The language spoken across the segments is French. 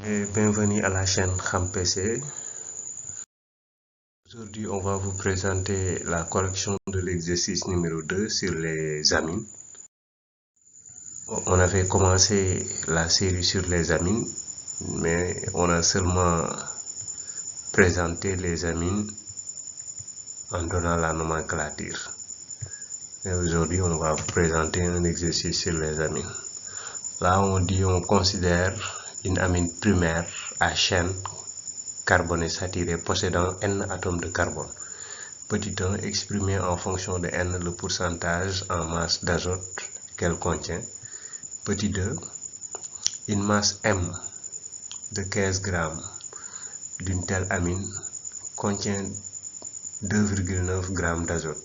Et bienvenue à la chaîne Xam PC. Aujourd'hui, on va vous présenter la correction de l'exercice numéro 2 sur les amines. On avait commencé la série sur les amines, mais on a seulement présenté les amines en donnant la nomenclature. Et aujourd'hui, on va vous présenter un exercice sur les amines. Là, on considère une amine primaire à chaîne carbonée saturée possédant N atomes de carbone. Petit 1 exprimé en fonction de N le pourcentage en masse d'azote qu'elle contient. Petit 2, une masse M de 15 grammes d'une telle amine contient 2,9 grammes d'azote.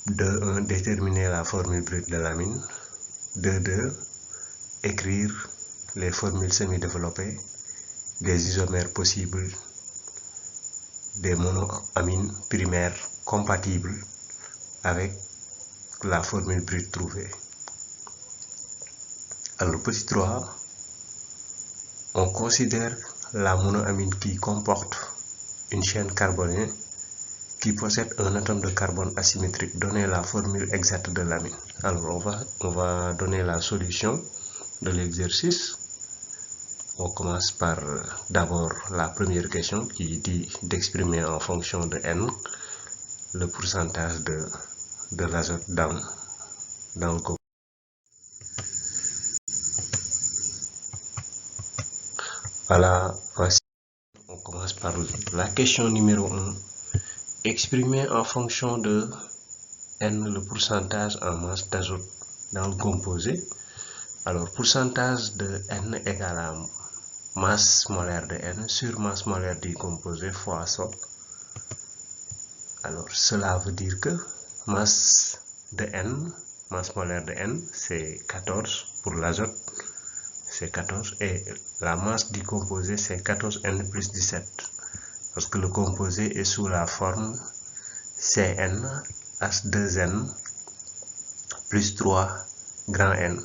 2.1 déterminer la formule brute de l'amine. 2.2 écrire les formules semi-développées des isomères possibles des monoamines primaires compatibles avec la formule brute trouvée. Alors, petit 3, on considère la monoamine qui comporte une chaîne carbonée qui possède un atome de carbone asymétrique. Donner la formule exacte de l'amine. Alors, on va donner la solution de l'exercice. On commence par d'abord la première question qui dit d'exprimer en fonction de N le pourcentage de l'azote dans le composé. Voilà, voici. On commence par la question numéro 1. Exprimer en fonction de N le pourcentage en masse d'azote dans le composé. Alors, pourcentage de N égale à masse molaire de N sur masse molaire du composé fois sol. Alors, cela veut dire que masse de N, masse molaire de N, c'est 14 pour l'azote, c'est 14, et la masse du composé, c'est 14N plus 17, parce que le composé est sous la forme Cn H2N plus 3 grand N.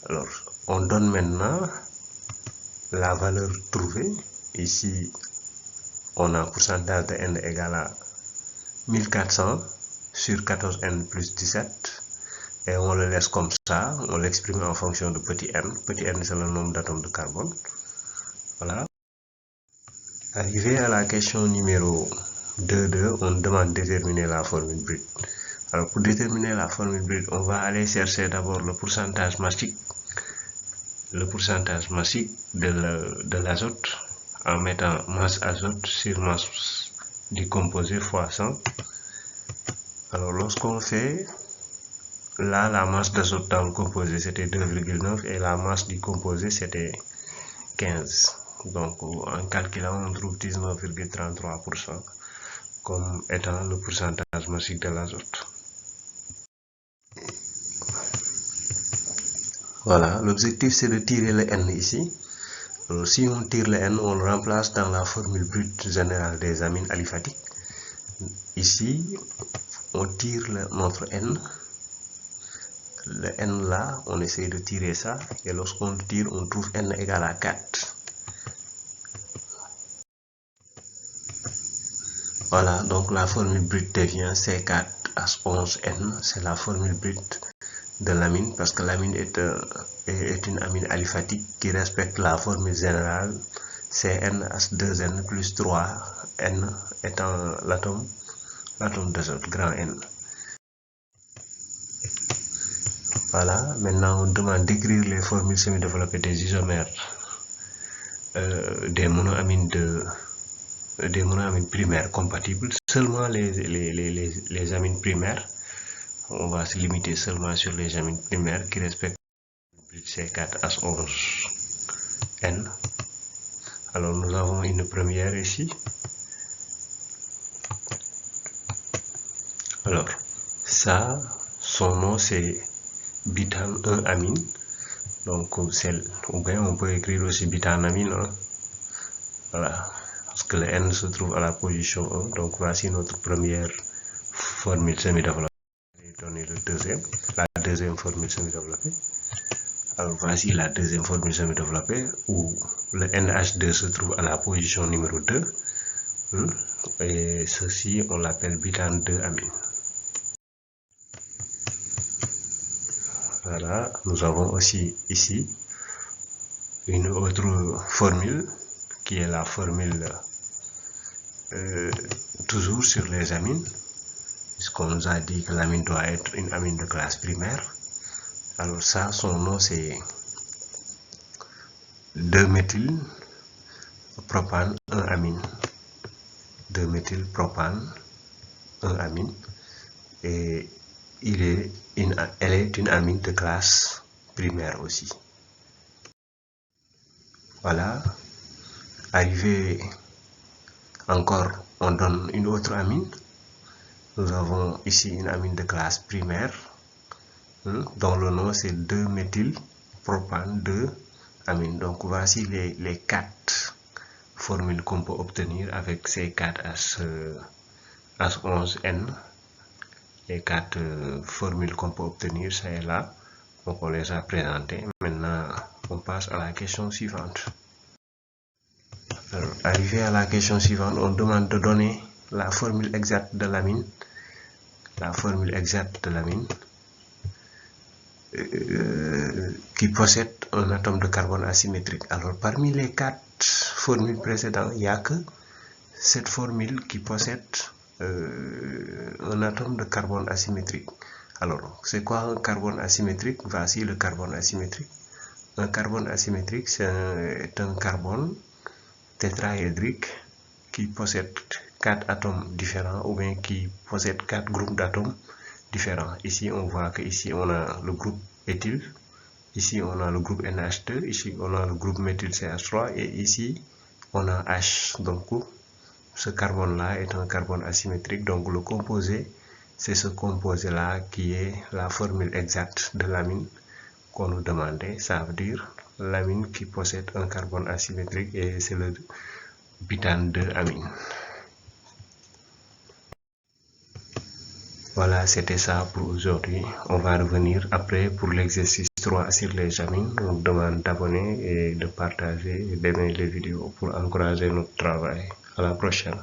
Alors, on donne maintenant la valeur trouvée. Ici, on a un pourcentage de N égal à 1400 sur 14N plus 17. Et on le laisse comme ça. On l'exprime en fonction de petit n. Petit n, c'est le nombre d'atomes de carbone. Voilà. Arrivé à la question numéro 2.2, on demande de déterminer la formule brute. Alors, pour déterminer la formule brute, on va aller chercher d'abord le pourcentage massique. Le pourcentage massique de l'azote en mettant masse azote sur masse du composé fois 100. Alors, lorsqu'on fait, là, la masse d'azote dans le composé c'était 2,9 et la masse du composé c'était 15. Donc, en calculant, on trouve 19,33% comme étant le pourcentage massique de l'azote. Voilà, l'objectif c'est de tirer le N ici. Alors, si on tire le N, on le remplace dans la formule brute générale des amines aliphatiques. Ici, on tire notre N. Le N là, on essaie de tirer ça. Et lorsqu'on le tire, on trouve N égale à 4. Voilà, donc la formule brute devient C4H11N. C'est la formule brute de l'amine parce que l'amine est une amine aliphatique qui respecte la formule générale CnH2n plus 3N étant l'atome d'azote grand N. Voilà, maintenant on demande d'écrire les formules semi-développées des isomères des monoamines primaires compatibles. Seulement les amines primaires. On va se limiter seulement sur les amines primaires qui respectent C4H11N. Alors nous avons une première ici. Alors ça, son nom c'est butane 1 amine. Donc ou bien on peut écrire aussi butanamine. Hein. Voilà, parce que le N se trouve à la position 1. Donc voici notre première formule semi-développée. Donner la deuxième formule semi-développée. Alors voici la deuxième formule semi-développée où le NH2 se trouve à la position numéro 2. Et ceci, on l'appelle butane 2-amine. Voilà, nous avons aussi ici une autre formule qui est la formule toujours sur les amines, puisqu'on nous a dit que l'amine doit être une amine de classe primaire. Alors ça, son nom c'est 2-méthylpropane 1-amine. 2-méthylpropane 1-amine. Et elle est une amine de classe primaire aussi. Voilà. Arrivé encore, on donne une autre amine. Nous avons ici une amine de classe primaire dont le nom c'est 2-méthylpropane 2-amine. Donc voici les 4 formules qu'on peut obtenir avec ces 4 H11N. Les 4 formules qu'on peut obtenir, ça est là. Donc on les a présentées. Maintenant, on passe à la question suivante. Alors, arrivé à la question suivante, on demande de donner la formule exacte de l'amine. La formule exacte de l'amine qui possède un atome de carbone asymétrique. Alors, parmi les 4 formules précédentes, il n'y a que cette formule qui possède un atome de carbone asymétrique. Alors, c'est quoi un carbone asymétrique? Voici le carbone asymétrique. Un carbone asymétrique, c'est un carbone tétraédrique qui possède 4 atomes différents ou bien qui possède 4 groupes d'atomes différents. Ici, on voit que ici on a le groupe éthyle, ici on a le groupe NH2, ici on a le groupe méthylCH3 et ici on a H. Donc, ce carbone-là est un carbone asymétrique. Donc, le composé, c'est ce composé-là qui est la formule exacte de l'amine qu'on nous demandait. Ça veut dire l'amine qui possède un carbone asymétrique et c'est le butane 2-amine. Voilà, c'était ça pour aujourd'hui. On va revenir après pour l'exercice 3 sur les amines. On vous demande d'abonner et de partager et d'aimer les vidéos pour encourager notre travail. À la prochaine.